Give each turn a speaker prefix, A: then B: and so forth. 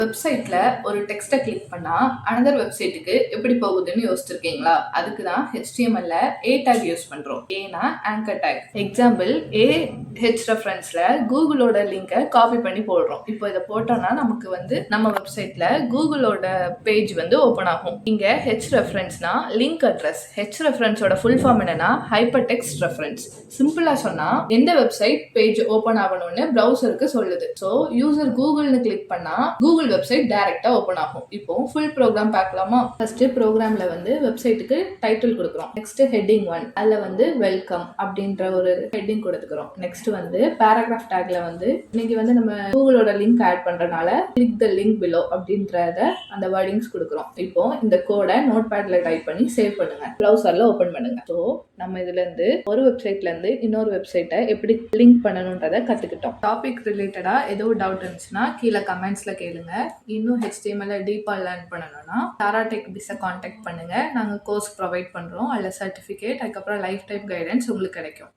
A: வெப்சைட்ல ஒரு டெக்ஸ்ட்டை கிளிக் பண்ணா அனதர் வெப்சைட்டுக்கு எப்படி போகுதுன்னு யோசிச்சிருக்கீங்களா? அதுக்கு தான் HTML-ல A டேக் யூஸ் பண்றோம். ஏன்னா ஆங்கர் டேக். எக்ஸாம்பிள் Ahrefs-ல கூகுளோட லிங்கை காப்பி பண்ணி போடுறோம். இப்போ இதை போட்டோம்னா நமக்கு நம்ம வெப்சைட்ல கூகுளோட பேஜ் ஓபன் ஆகும். இங்க Hrefs-னா லிங்க் அட்ரஸ். Hrefs-ஓட ஃபுல் ஃபார்ம் என்னன்னா ஹைப்பர் டெக்ஸ்ட் ரெஃபரன்ஸ். சிம்பிளா சொன்னா எந்த வெப்சைட் பேஜ் ஓபன் ஆகணும்னு பிரவுசருக்கு சொல்லுது. ஸோ யூசர் கூகுள்னு கிளிக் பண்ணா கூகுள் வெப்சைட் டைரக்டா ஓபன் ஆகும். இப்போ ஃபுல் ப்ரோக்ராம் பார்க்கலாமா? ஃபர்ஸ்ட் ப்ரோக்ராம்ல வெப்சைட்டுக்கு டைட்டில் கொடுக்குறோம். நெக்ஸ்ட் ஹெட்டிங் 1 அதுல வெல்கம் அப்படின்ற ஒரு ஹெட்டிங் கொடுத்துக்கிறோம். நெக்ஸ்ட் பேராகிராஃப் டேக்ல இன்னைக்கு நம்ம கூகுளோட லிங்க் ஆட் பண்றனால கிளிக் த லிங்க் பிலோ அப்படின்றத அந்த வேர்டிங்ஸ் கொடுக்குறோம். இப்போ இந்த கோடை நோட்பேட்ல டைப் பண்ணி சேவ் பண்ணுங்க. ப்ரௌசர்ல ஓபன் பண்ணுங்க. ஸோ நம்ம இதுல இருந்து ஒரு வெப்சைட்ல இருந்து இன்னொரு வெப்சைட்டை எப்படி லிங்க் பண்ணணும்ன்றத கத்துக்கிட்டோம். டாபிக் ரிலேட்டடா ஏதோ டவுட் இருந்துச்சுன்னா கீழே கமெண்ட்ஸ்ல கேளுங்க. இன்னும் HTML டீப்பா லேர்ன் பண்ணணும்னா தாரா டெக் பிஸை காண்டாக்ட் பண்ணுங்க. நாங்கள் கோர்ஸ் ப்ரொவைட் பண்றோம். அதில் சர்டிஃபிகேட் அதுக்கப்புறம் லைஃப் டைம் கைடன்ஸ் உங்களுக்கு கிடைக்கும்.